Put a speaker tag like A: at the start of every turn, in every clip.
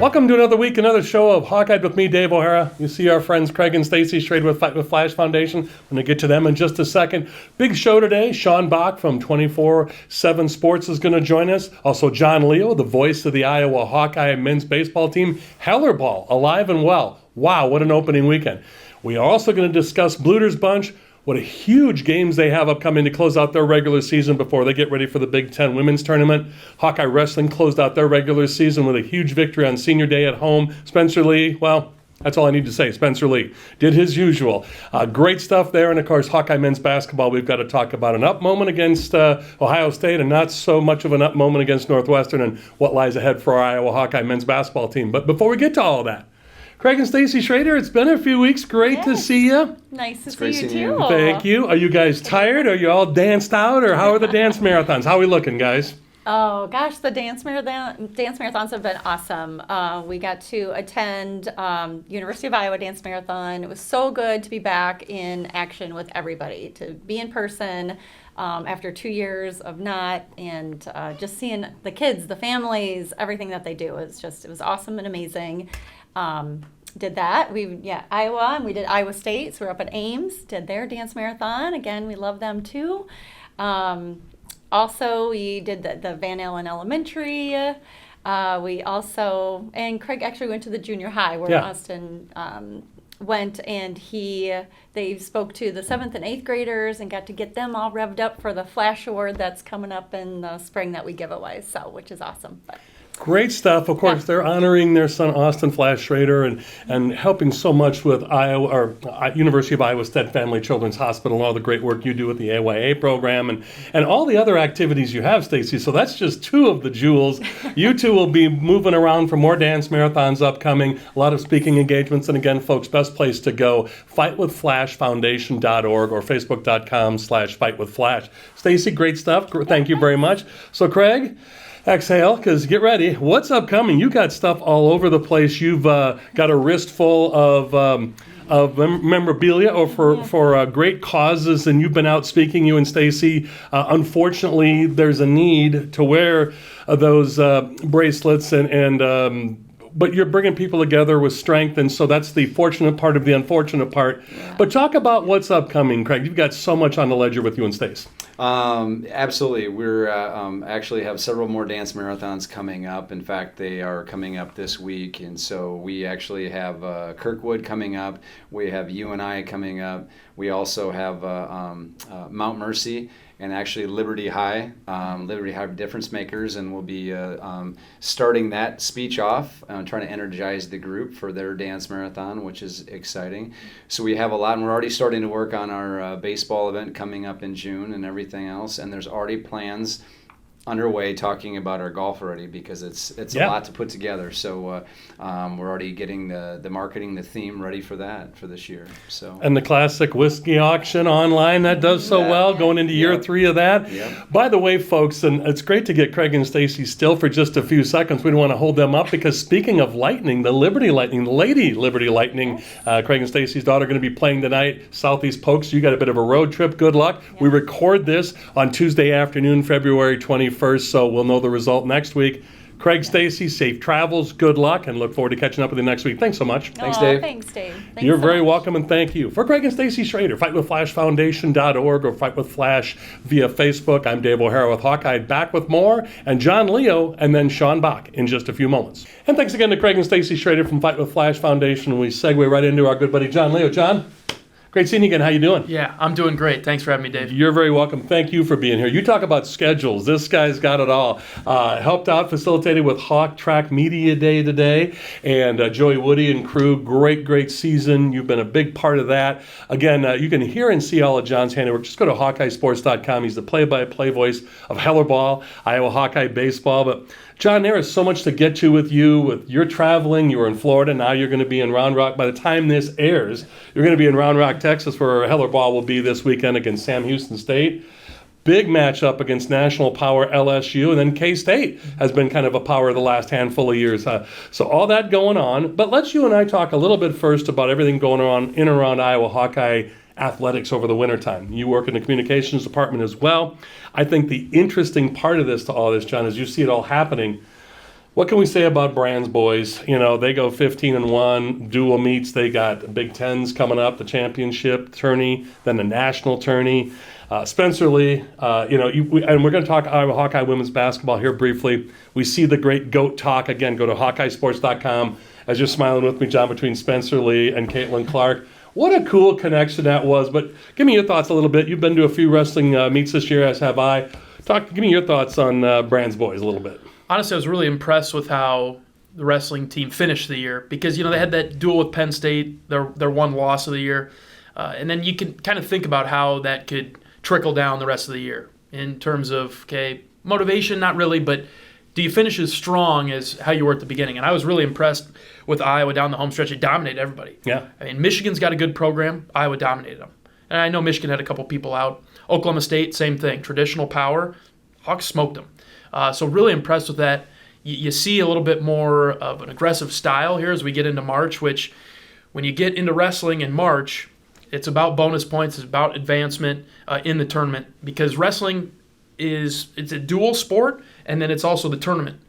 A: Welcome to another week, another show of Hawkeyed with me, Dave O'Hara. You see our friends Craig and Stacy Schroeder with Fight with Flash Foundation. I'm going to get to them in just a second. Big show today. Sean Bock from 24/7 Sports is going to join us. Also, John Leo, the voice of the Iowa Hawkeye men's baseball team. Heller Ball, alive and well. Wow, what an opening weekend. We are also going to discuss Bluter's Bunch. What a huge games they have upcoming to close out their regular season before they get ready for the Big Ten Women's Tournament. Hawkeye Wrestling closed out their regular season with a huge victory on Senior Day at home. Spencer Lee, well, that's all I need to say. Spencer Lee did his usual. Great stuff there. And, of course, Hawkeye men's basketball, we've got to talk about an up moment against Ohio State and not so much of an up moment against Northwestern and what lies ahead for our Iowa Hawkeye men's basketball team. But before we get to all of that, Craig and Stacy Schroeder, it's been a few weeks. Great to see you.
B: Nice to see you, too.
A: Thank you. Are you guys tired? Are you all danced out? Or how are the dance marathons? How are we looking, guys?
B: Oh, gosh, the dance marathons have been awesome. We got to attend University of Iowa Dance Marathon. It was so good to be back in action with everybody, to be in person after 2 years of not, and just seeing the kids, the families, everything that they do. It was awesome and amazing. Did that. Iowa, and we did Iowa State, so we're up at Ames, did their dance marathon. Again, we love them too. Also, we did the Van Allen Elementary. We also, and Craig actually went to the junior high where Austin went, and they spoke to the 7th and 8th graders and got to get them all revved up for the Flash Award that's coming up in the spring that we give away, which is awesome.
A: Great stuff. Of course, they're honoring their son, Austin Flash Schroeder, and helping so much with University of Iowa Stead Family Children's Hospital and all the great work you do with the AYA program and all the other activities you have, Stacy. So that's just two of the jewels. You two will be moving around for more dance marathons upcoming, a lot of speaking engagements. And again, folks, best place to go, fightwithflashfoundation.org or facebook.com/fightwithflash. Stacy, great stuff. Thank you very much. So, Craig, exhale, because get ready. What's upcoming? You got stuff all over the place. You've got a wrist full of memorabilia or for great causes, and you've been out speaking, you and Stacy. Unfortunately, there's a need to wear those bracelets, but you're bringing people together with strength, and so that's the fortunate part of the unfortunate part. Yeah. But talk about what's upcoming, Craig. You've got so much on the ledger with you and Stace.
C: Absolutely. We're actually have several more dance marathons coming up. In fact, they are coming up this week, and so we actually have Kirkwood coming up. We have UNI coming up. We also have Mount Mercy and actually Liberty High Difference Makers, and we'll be starting that speech off, trying to energize the group for their dance marathon, which is exciting. So we have a lot, and we're already starting to work on our baseball event coming up in June and everything else, and there's already plans underway talking about our golf already, because it's a lot to put together. So we're already getting the marketing, the theme ready for that for this year. So
A: and the classic whiskey auction online that does so well, going into year 3 of that. By the way, folks, and it's great to get Craig and Stacy still for just a few seconds. We don't want to hold them up, because speaking of Lightning, the Liberty Lightning, Lady Liberty Lightning, Craig and Stacy's daughter, are going to be playing tonight, Southeast Pokes. You got a bit of a road trip. Good luck. We record this on Tuesday afternoon, February 21st, so we'll know the result next week. Craig, Stacy, safe travels, good luck, and look forward to catching up with you next week. Thanks so much.
C: Thanks, Dave.
B: Thanks, Dave.
A: You're very welcome, and thank you. For Craig and Stacy Schroeder, fightwithflashfoundation.org or Fight with Flash via Facebook. I'm Dave O'Hara with Hawkeye, back with more, and John Leo, and then Sean Bock in just a few moments. And thanks again to Craig and Stacy Schroeder from Fight with Flash Foundation. We segue right into our good buddy John Leo. John? Great seeing you again. How you doing?
D: Yeah, I'm doing great. Thanks for having me, Dave.
A: You're very welcome. Thank you for being here. You talk about schedules. This guy's got it all. Helped out, facilitated with Hawk Track Media Day today, and Joey Woody and crew. Great season. You've been a big part of that. Again, you can hear and see all of John's handiwork. Just go to HawkeyeSports.com. He's the play-by-play voice of Heller Ball, Iowa Hawkeye baseball. But John, there is so much to get to with you. With your traveling, you were in Florida. Now you're going to be in Round Rock. By the time this airs, you're going to be in Round Rock, Texas, where Heller Ball will be this weekend against Sam Houston State. Big matchup against national power LSU, and then K-State has been kind of a power the last handful of years. So all that going on. But let's you and I talk a little bit first about everything going on in and around Iowa Hawkeye athletics over the wintertime. You work in the communications department as well. I think the interesting part of this to all this, John, is you see it all happening. What can we say about Brands boys? You know, they go 15-1, dual meets. They got Big Tens coming up, the championship tourney, then the national tourney. Spencer Lee, and we're going to talk Iowa Hawkeye women's basketball here briefly. We see the great GOAT talk. Again, go to HawkeyeSports.com. As you're smiling with me, John, between Spencer Lee and Caitlin Clark. What a cool connection that was. But give me your thoughts a little bit. You've been to a few wrestling meets this year, as have I. Give me your thoughts on Brands boys a little bit.
D: Honestly, I was really impressed with how the wrestling team finished the year because, they had that duel with Penn State, their one loss of the year. And then you can kind of think about how that could trickle down the rest of the year in terms of, motivation, not really, but do you finish as strong as how you were at the beginning? And I was really impressed with Iowa down the home stretch. It dominated everybody.
A: Yeah.
D: I mean, Michigan's got a good program. Iowa dominated them. And I know Michigan had a couple people out. Oklahoma State, same thing. Traditional power. Hawks smoked them. So really impressed with that. You see a little bit more of an aggressive style here as we get into March, which when you get into wrestling in March, it's about bonus points. It's about advancement in the tournament because wrestling it's a dual sport, and then it's also the tournament.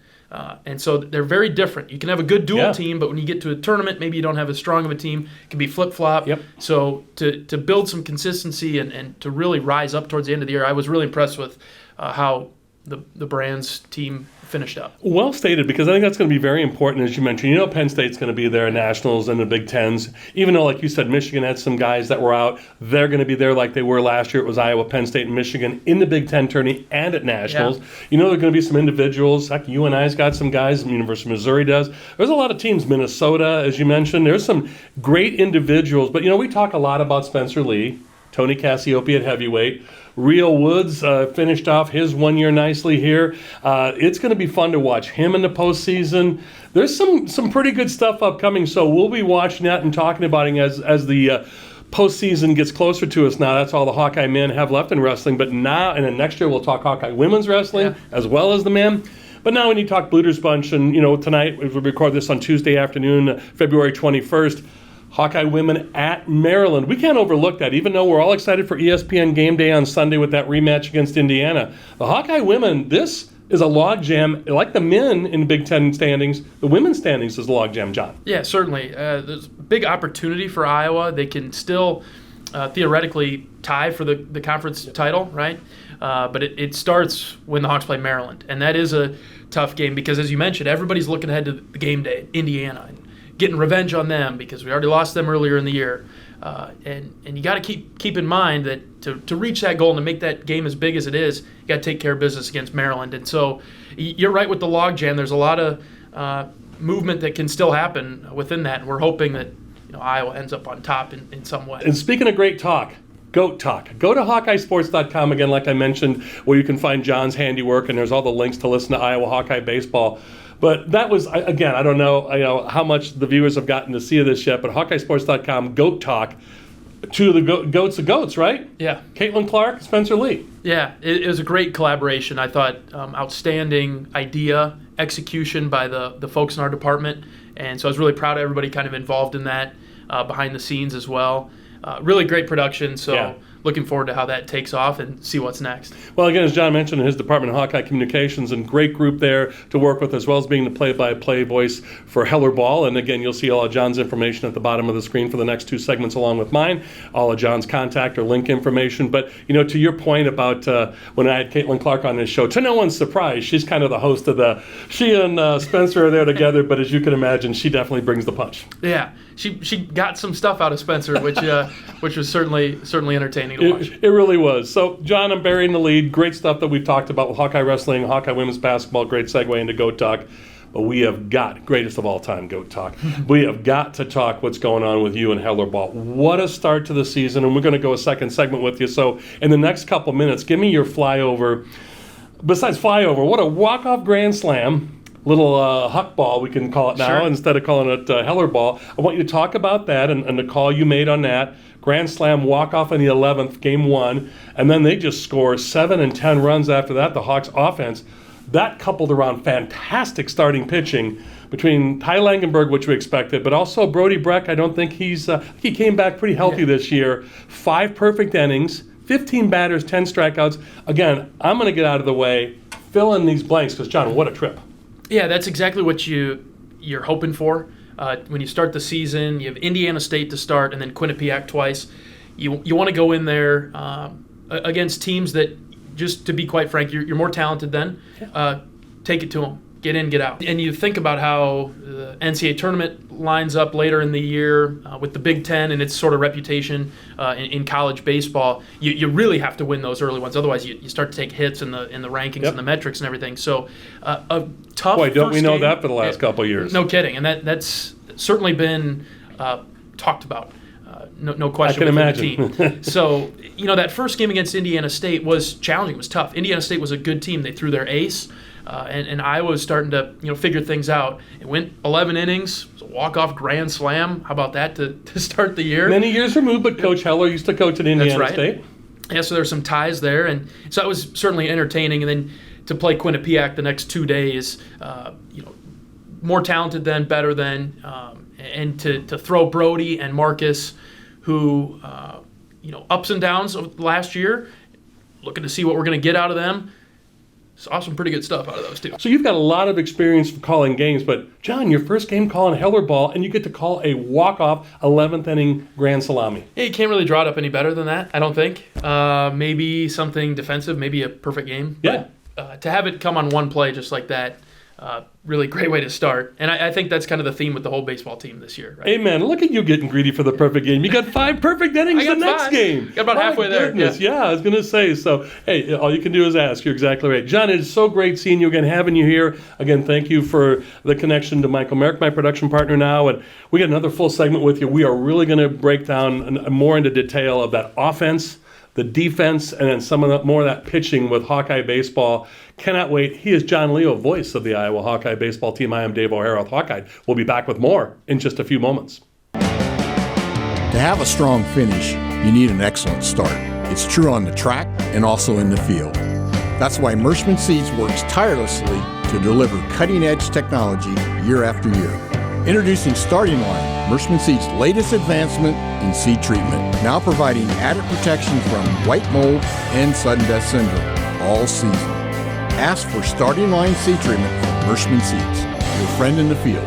D: And so they're very different. You can have a good dual team, but when you get to a tournament, maybe you don't have as strong of a team. It can be flip-flop.
A: Yep.
D: So to build some consistency and to really rise up towards the end of the year, I was really impressed with how the Brands team finished up.
A: Well stated, because I think that's going to be very important, as you mentioned. Penn State's going to be there, Nationals and the Big Tens. Even though, like you said, Michigan had some guys that were out, they're going to be there like they were last year. It was Iowa, Penn State, and Michigan in the Big Ten tourney and at Nationals.
D: Yeah.
A: There are going to be some individuals. Like UNI's got some guys. The University of Missouri does. There's a lot of teams. Minnesota, as you mentioned. There's some great individuals. But, we talk a lot about Spencer Lee, Tony Cassiope at heavyweight. Real Woods finished off his 1 year nicely here. It's going to be fun to watch him in the postseason. There's some pretty good stuff upcoming, so we'll be watching that and talking about it as the postseason gets closer to us now. That's all the Hawkeye men have left in wrestling. But now, and then next year, we'll talk Hawkeye women's wrestling as well as the men. But now we need to talk Bluter's Bunch, and tonight, we record this on Tuesday afternoon, February 21st. Hawkeye women at Maryland. We can't overlook that, even though we're all excited for ESPN Game Day on Sunday with that rematch against Indiana. The Hawkeye women, this is a logjam. Like the men in the Big Ten standings, the women's standings is a logjam, John.
D: Yeah, certainly. There's a big opportunity for Iowa. They can still theoretically tie for the conference title, right? But it starts when the Hawks play Maryland. And that is a tough game because, as you mentioned, everybody's looking ahead to the game day, Indiana, and getting revenge on them because we already lost them earlier in the year. And you got to keep in mind that to reach that goal and to make that game as big as it is, you got to take care of business against Maryland. And so you're right with the logjam. There's a lot of movement that can still happen within that, and we're hoping that Iowa ends up on top in some way.
A: And speaking of great talk, GOAT talk. Go to HawkeyeSports.com again, like I mentioned, where you can find John's handiwork, and there's all the links to listen to Iowa Hawkeye baseball. But that was, again, I don't know how much the viewers have gotten to see this yet, but HawkeyeSports.com, GOAT talk, two of the GOATs of GOATs, right?
D: Yeah.
A: Caitlin Clark, Spencer Lee.
D: Yeah, it was a great collaboration. I thought outstanding idea, execution by the folks in our department. And so I was really proud of everybody kind of involved in that behind the scenes as well. Really great production, so looking forward to how that takes off and see what's next.
A: Well, again, as John mentioned, in his department of Hawkeye Communications, and great group there to work with, as well as being the play-by-play voice for Heller Ball. And again, you'll see all of John's information at the bottom of the screen for the next two segments along with mine, all of John's contact or link information. But, to your point about when I had Caitlin Clark on this show, to no one's surprise, she's kind of the host of she and Spencer are there together, but as you can imagine, she definitely brings the punch.
D: Yeah, she got some stuff out of Spencer, which was certainly entertaining to watch.
A: It really was. So, John, I'm burying the lead. Great stuff that we've talked about with Hawkeye wrestling, Hawkeye women's basketball. Great segue into GOAT Talk. But we have got, greatest of all time, GOAT Talk. We have got to talk what's going on with you and Heller Ball. What a start to the season. And we're going to go a second segment with you. So, in the next couple minutes, give me your flyover. Besides flyover, what a walk-off grand slam. Little huck ball, we can call it now, instead of calling it Heller Ball. I want you to talk about that and the call you made on that. Grand slam walk-off in the 11th, game one, and then they just score 7 and 10 runs after that, the Hawks offense. That coupled around fantastic starting pitching between Ty Langenberg, which we expected, but also Brody Breck. I don't think he came back pretty healthy this year. 5 perfect innings, 15 batters, 10 strikeouts. Again, I'm going to get out of the way, fill in these blanks, because, John, what a trip.
D: Yeah, that's exactly what you're hoping for. When you start the season, you have Indiana State to start and then Quinnipiac twice. You want to go in there against teams that, just to be quite frank, you're more talented than. Take it to them. Get in, get out. And you think about how the NCAA tournament lines up later in the year with the Big Ten and its sort of reputation in college baseball. You really have to win those early ones. Otherwise, you start to take hits in the rankings and the metrics and everything. So a tough
A: Boy, don't we know
D: game,
A: that for the last couple of years.
D: No kidding. And that's certainly been talked about. No question.
A: I can
D: within
A: imagine.
D: The team. So, that first game against Indiana State was challenging. It was tough. Indiana State was a good team. They threw their ace. And Iowa was starting to figure things out. It went 11 innings, it was a walk-off grand slam. How about that to start the year?
A: Many years removed, but Coach Heller used to coach at Indiana State.
D: Yeah, so there's some ties there, and so that was certainly entertaining. And then to play Quinnipiac the next 2 days, more talented than, better than, and to throw Brody and Marcus, who ups and downs of last year, looking to see what we're going to get out of them. Saw some pretty good stuff out of those two.
A: So you've got a lot of experience calling games, but John, your first game calling Heller ball, and you get to call a walk-off 11th inning grand salami.
D: Yeah, you can't really draw it up any better than that, I don't think. Maybe something defensive, maybe a perfect game.
A: Yeah.
D: But, to have it come on one play just like that, really great way to start. And I think that's kind of the theme with the whole baseball team this year. Right?
A: Amen. Look at you getting greedy for the perfect game. You got 5 perfect innings the next game.
D: Got about halfway there.
A: Yeah, I was going to say. So, hey, all you can do is ask. You're exactly right. John, it is so great seeing you again, having you here. Again, thank you for the connection to Michael Merrick, my production partner now. And we got another full segment with you. We are really going to break down more into detail of that offense, the defense, and then some of the, more of that pitching with Hawkeye baseball. Cannot wait. He is John Leo, voice of the Iowa Hawkeye baseball team. I am Dave O'Hara with Hawkeye. We'll be back with more in just a few moments.
E: To have a strong finish, you need an excellent start. It's true on the track and also in the field. That's why Mershman Seeds works tirelessly to deliver cutting-edge technology year after year. Introducing Starting Line, Mershman Seeds' latest advancement in seed treatment, now providing added protection from white mold and sudden death syndrome all season. Ask for Starting Line seed treatment from Mershman Seeds, your friend in the field.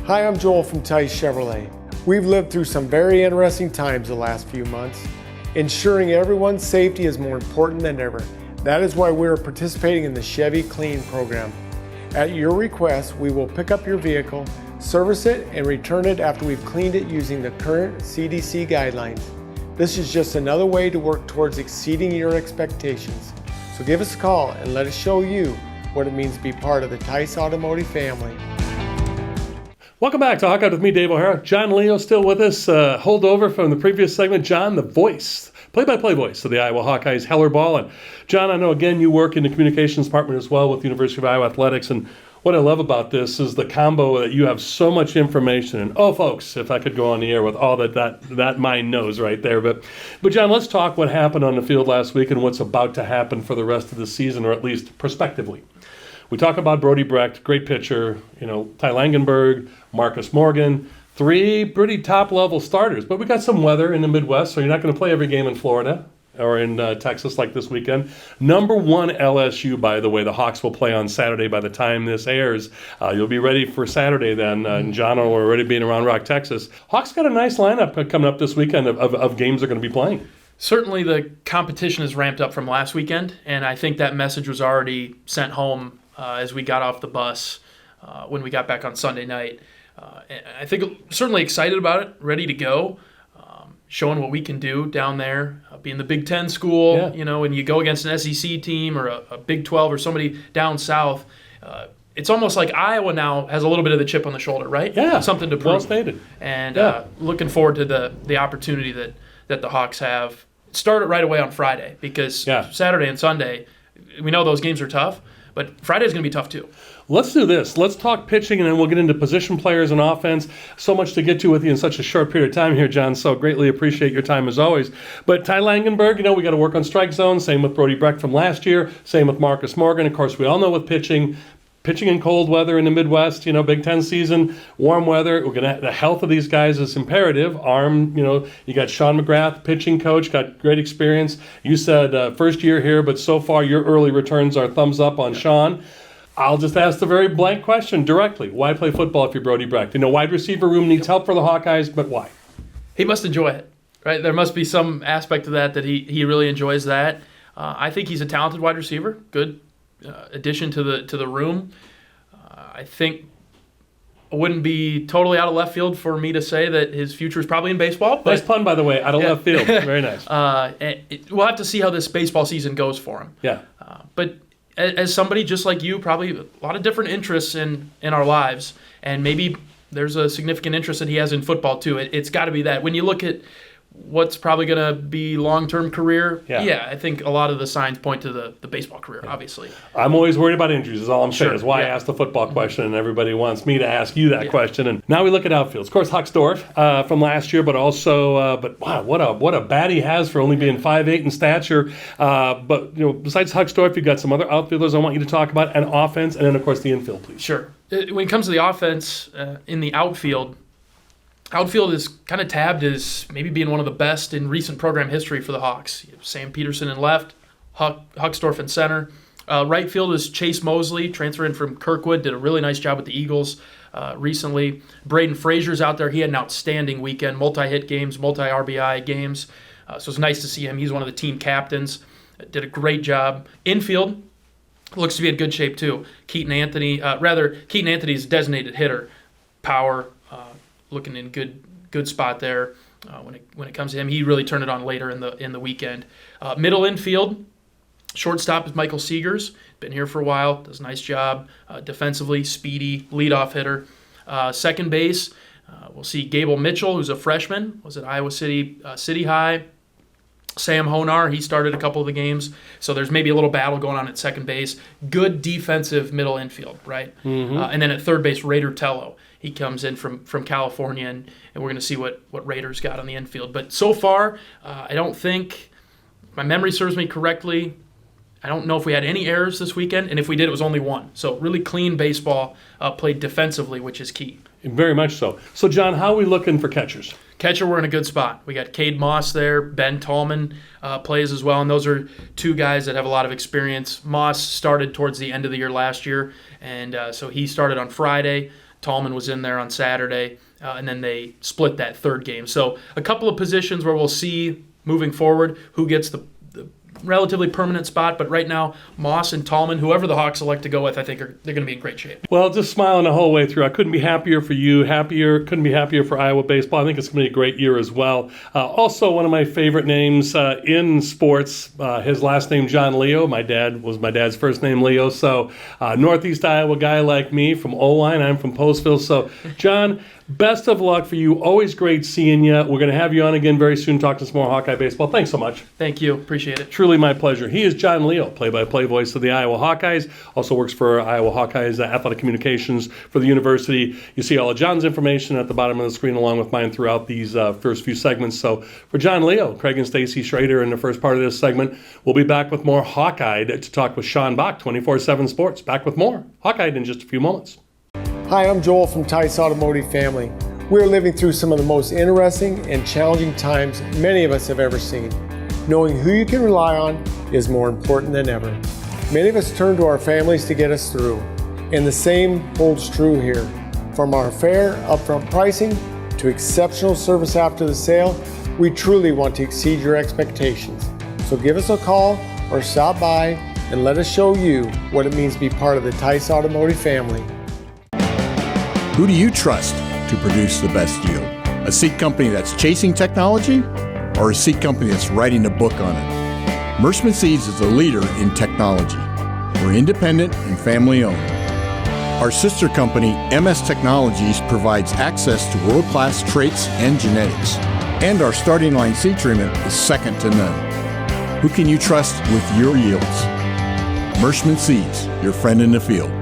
F: Hi, I'm Joel from Tice Chevrolet. We've lived through some very interesting times the last few months. Ensuring everyone's safety is more important than ever. That is why we're participating in the Chevy Clean program. At your request, we will pick up your vehicle, service it, and return it after we've cleaned it using the current CDC guidelines. This is just another way to work towards exceeding your expectations. So give us a call and let us show you what it means to be part of the Tice Automotive family.
A: Welcome back to Hawkeye with me, Dave O'Hara. John Leo still with us. Holdover from the previous segment. John, the voice, play-by-play voice of the Iowa Hawkeyes, Heller Ball. And John, I know, again, you work in the communications department as well with the University of Iowa Athletics. And what I love about this is the combo that you have so much information. And, oh, folks, if I could go on the air with all that mind knows right there. But John, let's talk what happened on the field last week and what's about to happen for the rest of the season, or at least prospectively. We talk about Brody Brecht, great pitcher, Ty Langenberg, Marcus Morgan, 3 pretty top-level starters. But we got some weather in the Midwest, so you're not going to play every game in Florida or in Texas like this weekend. Number 1 LSU, by the way. The Hawks will play on Saturday by the time this airs. You'll be ready for Saturday then. And John will already be in Round Rock, Texas. Hawks got a nice lineup coming up this weekend of games they're going to be playing.
D: Certainly the competition has ramped up from last weekend, and I think that message was already sent home as we got off the bus when we got back on Sunday night. I think certainly excited about it, ready to go, showing what we can do down there, being the Big Ten school.
A: Yeah.
D: When you go against an SEC team or a Big 12 or somebody down south, it's almost like Iowa now has a little bit of the chip on the shoulder, right?
A: Yeah,
D: something to prove.
A: well stated.
D: And looking forward to the opportunity that the Hawks have. Start it right away on Friday, because Saturday and Sunday, we know those games are tough, but Friday's going to be tough too.
A: Let's do this. Let's talk pitching, and then we'll get into position players and offense. So much to get to with you in such a short period of time here, John, so greatly appreciate your time as always. But Ty Langenberg, we got to work on strike zone. Same with Brody Brecht from last year. Same with Marcus Morgan. Of course, we all know with pitching, pitching in cold weather in the Midwest, Big Ten season, warm weather. The health of these guys is imperative. You got Sean McGrath, pitching coach, got great experience. You said first year here, but so far your early returns are thumbs up on Sean. I'll just ask the very blank question directly. Why play football if you're Brody Brecht? Wide receiver room needs help for the Hawkeyes, but why?
D: He must enjoy it, right? There must be some aspect of that he really enjoys that. I think he's a talented wide receiver, good addition to the room. I think it wouldn't be totally out of left field for me to say that his future is probably in baseball.
A: Nice pun, by the way, out of left field. Very nice.
D: We'll have to see how this baseball season goes for him.
A: Yeah.
D: But as somebody just like you, probably a lot of different interests in our lives, and maybe there's a significant interest that he has in football too. It's got to be that. When you look at what's probably going to be long-term career, I think a lot of the signs point to the baseball career, obviously.
A: I'm always worried about injuries, is all I'm saying.
D: Sure.
A: Is why I asked the football question, and everybody wants me to ask you that question. And now we look at outfields. Of course, Hucksdorf from last year, but also, wow, what a bat he has for only being 5'8" in stature. But besides Hucksdorf, you've got some other outfielders I want you to talk about, and offense, and then, of course, the infield, please.
D: Sure. When it comes to the offense in the outfield is kind of tabbed as maybe being one of the best in recent program history for the Hawks. You have Sam Peterson in left, Hucksdorf in center. Right field is Chase Mosley, transferring from Kirkwood, did a really nice job with the Eagles recently. Braden Frazier's out there. He had an outstanding weekend, multi-hit games, multi-RBI games. So it's nice to see him. He's one of the team captains. Did a great job. Infield looks to be in good shape too. Keaton Anthony's designated hitter. Power, looking in good spot there when it comes to him. He really turned it on later in the weekend. Middle infield, shortstop is Michael Seegers. Been here for a while, does a nice job. Defensively, speedy, leadoff hitter. Second base, we'll see Gable Mitchell, who's a freshman, was at Iowa City High. Sam Honar, he started a couple of the games, so there's maybe a little battle going on at second base. Good defensive middle infield, right? Mm-hmm. And then at third base, Raider Tello. He comes in from California, and we're going to see what Raiders got on the infield. But so far, I don't think, my memory serves me correctly, I don't know if we had any errors this weekend, and if we did, it was only one. So really clean baseball, played defensively, which is key.
A: Very much so. So, John, how are we looking for catchers?
D: Catcher, we're in a good spot. We got Cade Moss there. Ben Tallman plays as well, and those are two guys that have a lot of experience. Moss started towards the end of the year last year, and so he started on Friday. Tallman was in there on Saturday, and then they split that third game. So a couple of positions where we'll see moving forward who gets the relatively permanent spot, but right now, Moss and Tallman, whoever the Hawks select to go with, I think they're going to be in great shape.
A: Well, just smiling the whole way through. I couldn't be happier for you, couldn't be happier for Iowa baseball. I think it's going to be a great year as well. Also, one of my favorite names in sports, his last name, John Leo. My dad's first name, Leo. So, Northeast Iowa guy like me from O-line. I'm from Postville. So, John, best of luck for you. Always great seeing you. We're going to have you on again very soon, talking some more Hawkeye baseball. Thanks so much.
D: Thank you. Appreciate it.
A: Truly my pleasure. He is John Leo, play-by-play voice of the Iowa Hawkeyes. Also works for Iowa Hawkeyes Athletic Communications for the university. You see all of John's information at the bottom of the screen along with mine throughout these first few segments. So for John Leo, Craig and Stacy Schroeder in the first part of this segment, we'll be back with more Hawkeyed to talk with Sean Bock, 24/7 Sports. Back with more Hawkeyed in just a few moments.
F: Hi, I'm Joel from Tice Automotive Family. We're living through some of the most interesting and challenging times many of us have ever seen. Knowing who you can rely on is more important than ever. Many of us turn to our families to get us through, and the same holds true here. From our fair, upfront pricing to exceptional service after the sale, we truly want to exceed your expectations. So give us a call or stop by and let us show you what it means to be part of the Tice Automotive family.
E: Who do you trust to produce the best yield? A seed company that's chasing technology, or a seed company that's writing a book on it? Merschman Seeds is a leader in technology. We're independent and family owned. Our sister company, MS Technologies, provides access to world-class traits and genetics. And our starting line seed treatment is second to none. Who can you trust with your yields? Merschman Seeds, your friend in the field.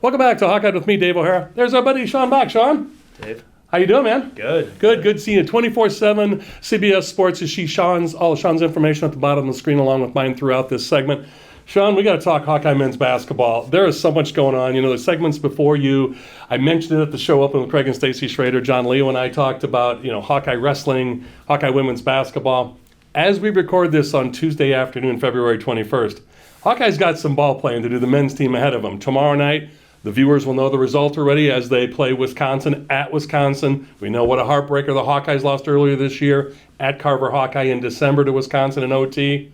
A: Welcome back to Hawkeye with me, Dave O'Hara. There's our buddy Sean Bock. Sean?
G: Dave?
A: How you doing, man?
G: Good
A: seeing you. 24/7 CBS Sports. You see all of Sean's information at the bottom of the screen along with mine throughout this segment. Sean, we got to talk Hawkeye men's basketball. There is so much going on. The segments before you, I mentioned it at the show open with Craig and Stacy Schroeder. John Leo and I talked about, Hawkeye wrestling, Hawkeye women's basketball. As we record this on Tuesday afternoon, February 21st, Hawkeye's got some ball playing to do, the men's team ahead of them. Tomorrow night, the viewers will know the result already as they play Wisconsin at Wisconsin. We know what a heartbreaker the Hawkeyes lost earlier this year at Carver Hawkeye in December to Wisconsin in OT.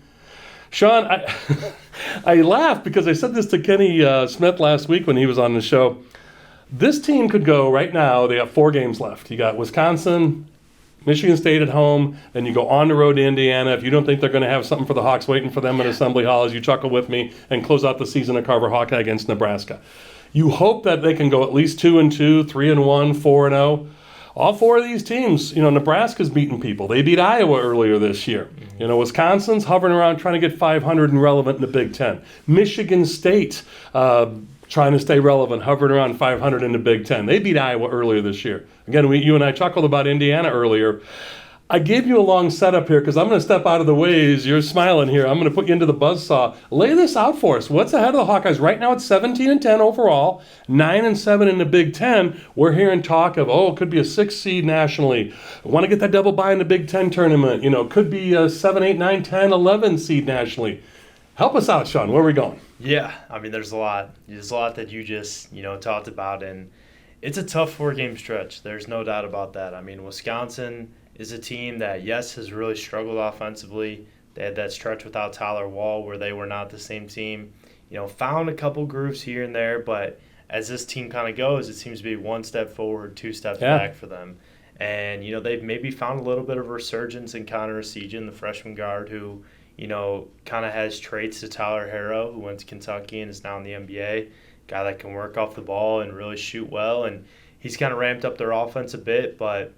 A: Sean, I laughed because I said this to Kenny Smith last week when he was on the show. This team could go right now. They have 4 games left. You got Wisconsin, Michigan State at home, then you go on the road to Indiana. If you don't think they're going to have something for the Hawks waiting for them at Assembly Hall, as you chuckle with me, and close out the season at Carver Hawkeye against Nebraska. You hope that they can go at least 2-2, 3-1, 4-0. All 4 of these teams, Nebraska's beaten people. They beat Iowa earlier this year. Wisconsin's hovering around trying to get 500 and relevant in the Big Ten. Michigan State trying to stay relevant, hovering around 500 in the Big Ten. They beat Iowa earlier this year. Again, you and I chuckled about Indiana earlier. I gave you a long setup here because I'm going to step out of the ways. You're smiling here. I'm going to put you into the buzzsaw. Lay this out for us. What's ahead of the Hawkeyes? Right now it's 17-10 overall, 9-7 in the Big Ten. We're hearing talk of, it could be a 6 seed nationally. Want to get that double bye in the Big Ten tournament. Could be a 7, 8, 9, 10, 11 seed nationally. Help us out, Sean. Where are we going?
G: Yeah, there's a lot. There's a lot that you just, talked about, and it's a tough 4-game stretch. There's no doubt about that. Wisconsin is a team that, yes, has really struggled offensively. They had that stretch without Tyler Wall where they were not the same team. Found a couple grooves here and there, but as this team kind of goes, it seems to be 1 step forward, 2 steps back for them. And, they've maybe found a little bit of resurgence in Connor Essegian, the freshman guard who, kind of has traits to Tyler Harrow, who went to Kentucky and is now in the NBA. Guy that can work off the ball and really shoot well. And he's kind of ramped up their offense a bit, but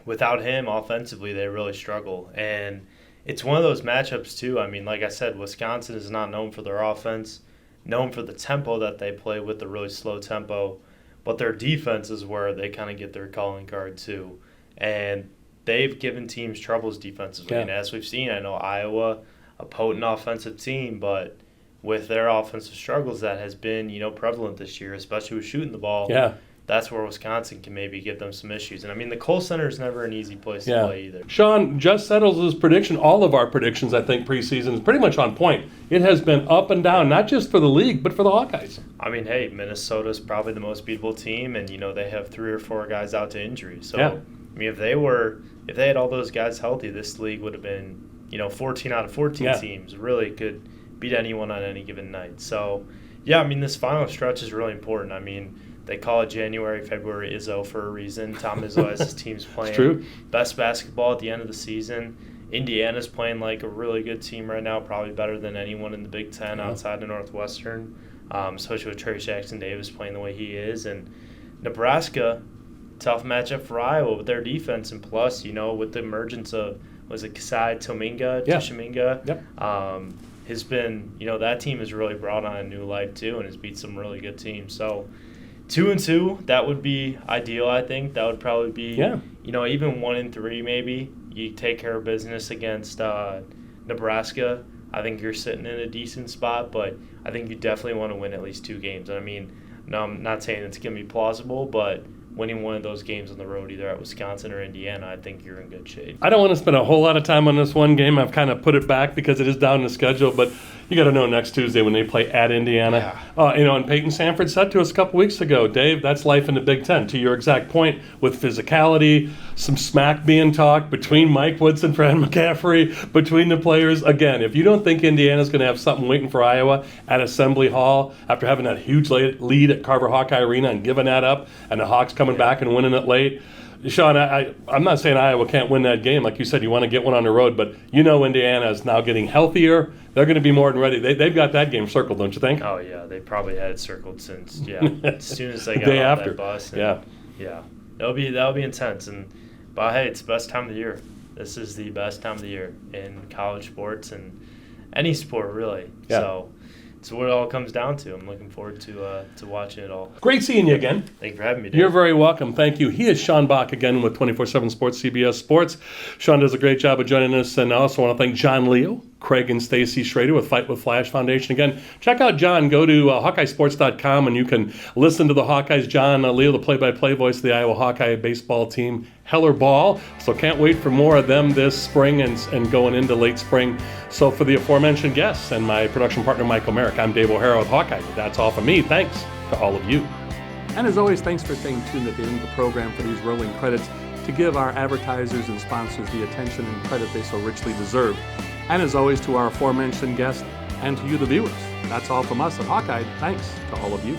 G: without him, offensively, they really struggle. And it's one of those matchups, too. Like I said, Wisconsin is not known for their offense, known for the tempo that they play with, the really slow tempo. But their defense is where they kind of get their calling card, too. And they've given teams troubles defensively.
A: Yeah.
G: And as we've seen, I know Iowa, a potent offensive team, but with their offensive struggles that has been, prevalent this year, especially with shooting the ball.
A: Yeah.
G: That's where Wisconsin can maybe give them some issues. And, the Kohl Center is never an easy place to play either.
A: Sean just settles his prediction. All of our predictions, I think, preseason is pretty much on point. It has been up and down, not just for the league, but for the Hawkeyes.
G: Hey, Minnesota's probably the most beatable team, and, they have 3 or 4 guys out to injury. So, if they had all those guys healthy, this league would have been, 14 out of 14 teams. Really could beat anyone on any given night. So, this final stretch is really important. They call it January, February Izzo for a reason. Tom Izzo has his teams playing best basketball at the end of the season. Indiana's playing like a really good team right now, probably better than anyone in the Big Ten outside of Northwestern, especially with Trace Jackson-Davis playing the way he is. And Nebraska, tough matchup for Iowa with their defense. And plus, with the emergence of, was it Kasai Tishaminga?
A: Yep.
G: Has been, that team has really brought on a new life too and has beat some really good teams. So 2-2, that would be ideal, I think. That would probably be, even 1-3 maybe. You take care of business against Nebraska. I think you're sitting in a decent spot, but I think you definitely want to win at least 2 games. And no, I'm not saying it's going to be plausible, but winning one of those games on the road, either at Wisconsin or Indiana, I think you're in good shape.
A: I don't want to spend a whole lot of time on this one game. I've kind of put it back because it is down the schedule, but you got to know next Tuesday when they play at Indiana. And Peyton Sanford said to us a couple weeks ago, Dave, that's life in the Big Ten. To your exact point, with physicality, some smack being talked between Mike Woods and Fran McCaffrey, between the players. Again, if you don't think Indiana's going to have something waiting for Iowa at Assembly Hall after having that huge lead at Carver Hawkeye Arena and giving that up, and the Hawks coming back and winning it late, Sean, I'm not saying Iowa can't win that game. Like you said, you want to get one on the road, but Indiana is now getting healthier. They're going to be more than ready. They've got that game circled, don't you think?
G: Oh, yeah. They probably had it circled since, as soon as they got
A: day
G: off
A: after.
G: that bus.
A: And,
G: Yeah. That'll be intense. But, hey, it's the best time of the year. This is the best time of the year in college sports and any sport, really.
A: Yeah.
G: So it's what it all comes down to. I'm looking forward to watching it all.
A: Great seeing you again.
G: Thank you for having me, Dave.
A: You're very welcome. Thank you. He is Sean Bock again with 24/7 Sports, CBS Sports. Sean does a great job of joining us, and I also want to thank John Leo Craig and Stacy Schroeder with Fight with Flash Foundation. Again, check out John. Go to HawkeyeSports.com and you can listen to the Hawkeyes. John Leo, the play-by-play voice of the Iowa Hawkeye baseball team, Heller Ball. So can't wait for more of them this spring and going into late spring. So for the aforementioned guests and my production partner, Michael Merrick, I'm Dave O'Hara with Hawkeye. That's all from me. Thanks to all of you. And as always, thanks for staying tuned at the end of the program for these rolling credits to give our advertisers and sponsors the attention and credit they so richly deserve. And as always, to our aforementioned guests and to you, the viewers. That's all from us at Hawkeye. Thanks to all of you.